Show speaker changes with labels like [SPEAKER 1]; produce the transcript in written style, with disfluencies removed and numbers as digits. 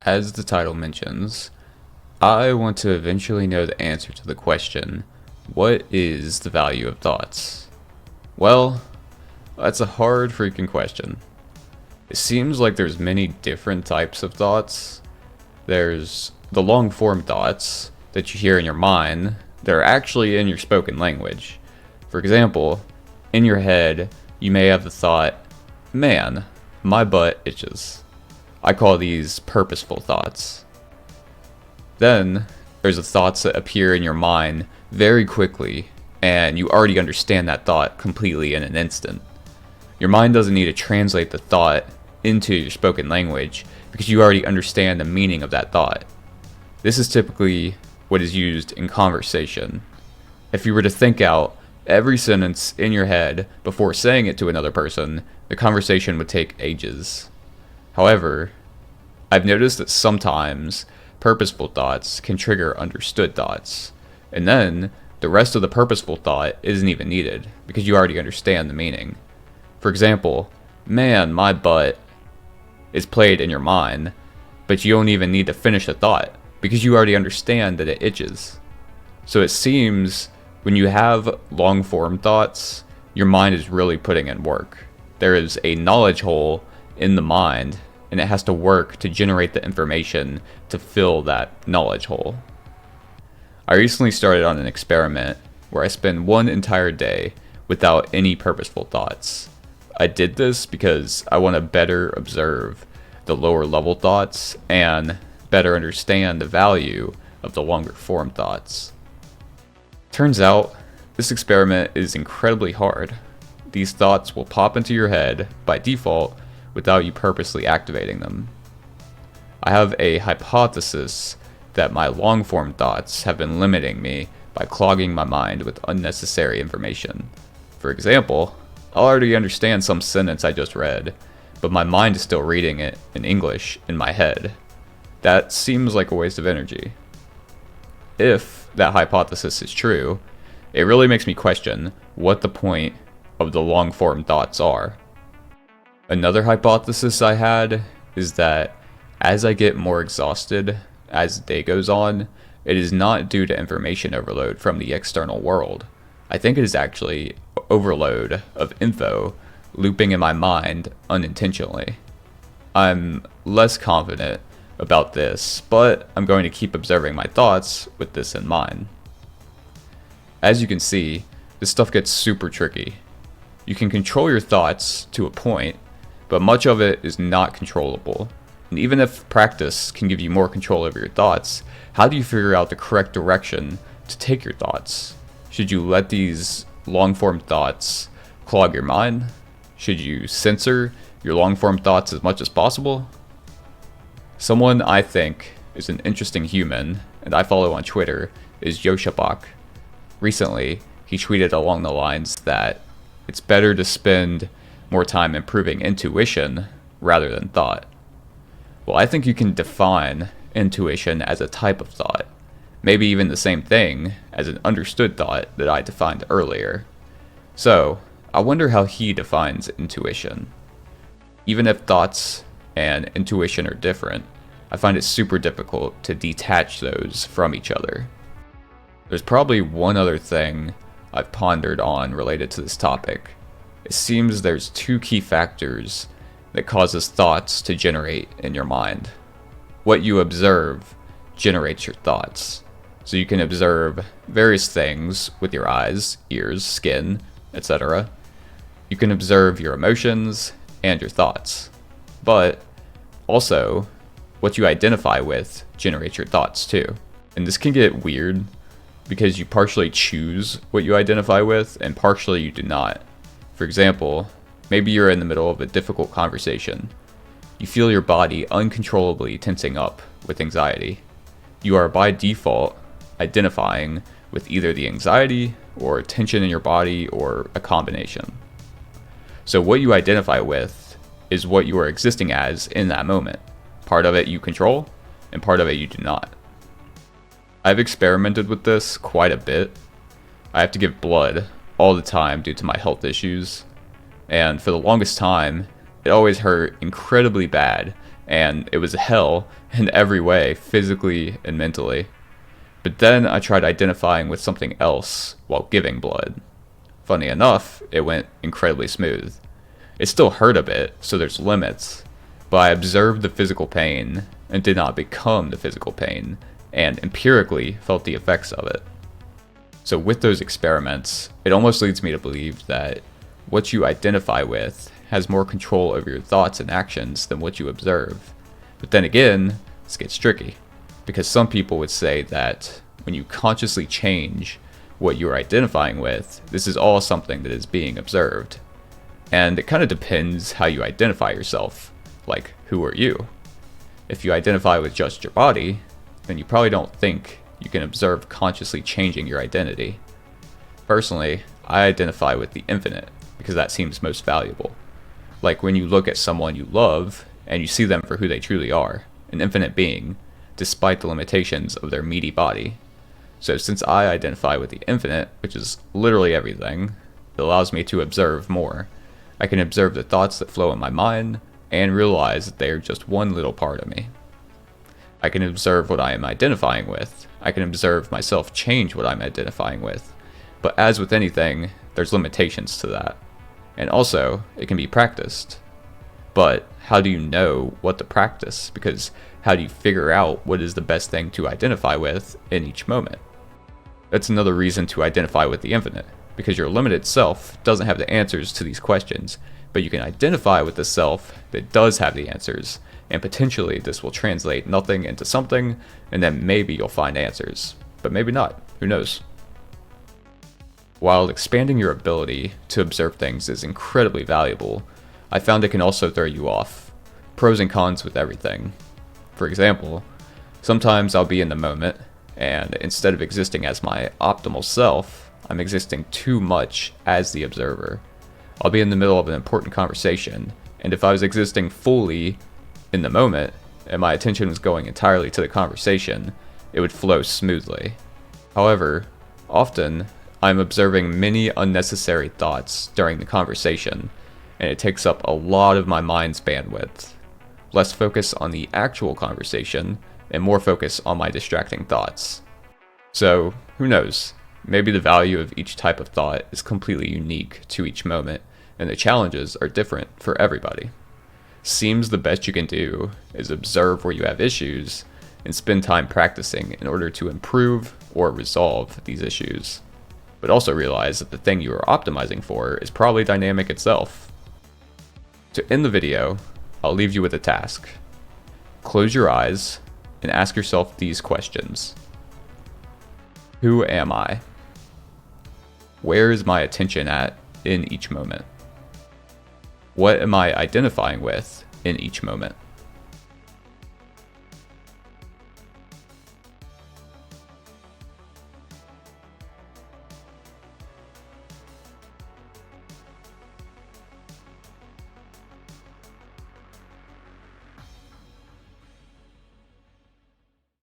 [SPEAKER 1] As the title mentions, I want to eventually know the answer to the question, what is the value of thoughts? Well, that's a hard freaking question. It seems like there's many different types of thoughts. There's the long form thoughts that you hear in your mind that are actually in your spoken language. For example, in your head, you may have the thought, man, my butt itches. I call these purposeful thoughts. Then, there's the thoughts that appear in your mind very quickly, and you already understand that thought completely in an instant. Your mind doesn't need to translate the thought into your spoken language because you already understand the meaning of that thought. This is typically what is used in conversation. If you were to think out every sentence in your head before saying it to another person, the conversation would take ages. However, I've noticed that sometimes purposeful thoughts can trigger understood thoughts, and then the rest of the purposeful thought isn't even needed because you already understand the meaning. For example, man, my butt is played in your mind, but you don't even need to finish the thought because you already understand that it itches. So it seems when you have long form thoughts, your mind is really putting in work. There is a knowledge hole in the mind, and it has to work to generate the information to fill that knowledge hole. I recently started on an experiment where I spend one entire day without any purposeful thoughts. I did this because I want to better observe the lower level thoughts and better understand the value of the longer form thoughts. Turns out, this experiment is incredibly hard. These thoughts will pop into your head by default without you purposely activating them. I have a hypothesis that my long form thoughts have been limiting me by clogging my mind with unnecessary information. For example, I already understand some sentence I just read, but my mind is still reading it in English in my head. That seems like a waste of energy. If that hypothesis is true, it really makes me question what the point of the long form thoughts are. Another hypothesis I had is that as I get more exhausted as the day goes on, it is not due to information overload from the external world. I think it is actually overload of info looping in my mind unintentionally. I'm less confident about this, but I'm going to keep observing my thoughts with this in mind. As you can see, this stuff gets super tricky. You can control your thoughts to a point, but much of it is not controllable. And even if practice can give you more control over your thoughts, how do you figure out the correct direction to take your thoughts? Should you let these long-form thoughts clog your mind? Should you censor your long-form thoughts as much as possible? Someone I think is an interesting human, and I follow on Twitter, is Yoshabak. Recently, he tweeted along the lines that it's better to spend more time improving intuition rather than thought. Well, I think you can define intuition as a type of thought, maybe even the same thing as an understood thought that I defined earlier. So, I wonder how he defines intuition. Even if thoughts and intuition are different, I find it super difficult to detach those from each other. There's probably one other thing I've pondered on related to this topic. It seems there's two key factors that causes thoughts to generate in your mind. What you observe generates your thoughts. So you can observe various things with your eyes, ears, skin, etc. You can observe your emotions and your thoughts. But also, what you identify with generates your thoughts too. And this can get weird because you partially choose what you identify with and partially you do not. For example, maybe you're in the middle of a difficult conversation. You feel your body uncontrollably tensing up with anxiety. You are by default identifying with either the anxiety or tension in your body or a combination. So what you identify with is what you are existing as in that moment. Part of it you control, and part of it you do not. I've experimented with this quite a bit. I have to give blood all the time due to my health issues, and for the longest time, it always hurt incredibly bad and it was hell in every way, physically and mentally. But then I tried identifying with something else while giving blood. Funny enough, it went incredibly smooth. It still hurt a bit, so there's limits, but I observed the physical pain and did not become the physical pain, and empirically felt the effects of it. So with those experiments, it almost leads me to believe that what you identify with has more control over your thoughts and actions than what you observe. But then again, this gets tricky, because some people would say that when you consciously change what you're identifying with, this is all something that is being observed. And it kind of depends how you identify yourself. Like, who are you? If you identify with just your body, then you probably don't think you can observe consciously changing your identity. Personally, I identify with the infinite because that seems most valuable. Like when you look at someone you love and you see them for who they truly are, an infinite being, despite the limitations of their meaty body. So since I identify with the infinite, which is literally everything, it allows me to observe more. I can observe the thoughts that flow in my mind and realize that they are just one little part of me. I can observe what I am identifying with. I can observe myself change what I'm identifying with. But as with anything, there's limitations to that. And also, it can be practiced. But how do you know what to practice? Because how do you figure out what is the best thing to identify with in each moment? That's another reason to identify with the infinite, because your limited self doesn't have the answers to these questions, but you can identify with the self that does have the answers, and potentially this will translate nothing into something, and then maybe you'll find answers. But maybe not, who knows? While expanding your ability to observe things is incredibly valuable, I found it can also throw you off. Pros and cons with everything. For example, sometimes I'll be in the moment, and instead of existing as my optimal self, I'm existing too much as the observer. I'll be in the middle of an important conversation, and if I was existing fully in the moment, and my attention was going entirely to the conversation, it would flow smoothly. However, often, I'm observing many unnecessary thoughts during the conversation, and it takes up a lot of my mind's bandwidth. Less focus on the actual conversation, and more focus on my distracting thoughts. So, who knows? Maybe the value of each type of thought is completely unique to each moment, and the challenges are different for everybody. Seems the best you can do is observe where you have issues, and spend time practicing in order to improve or resolve these issues. But also realize that the thing you are optimizing for is probably dynamic itself. To end the video, I'll leave you with a task. Close your eyes and ask yourself these questions. Who am I? Where is my attention at in each moment? What am I identifying with in each moment?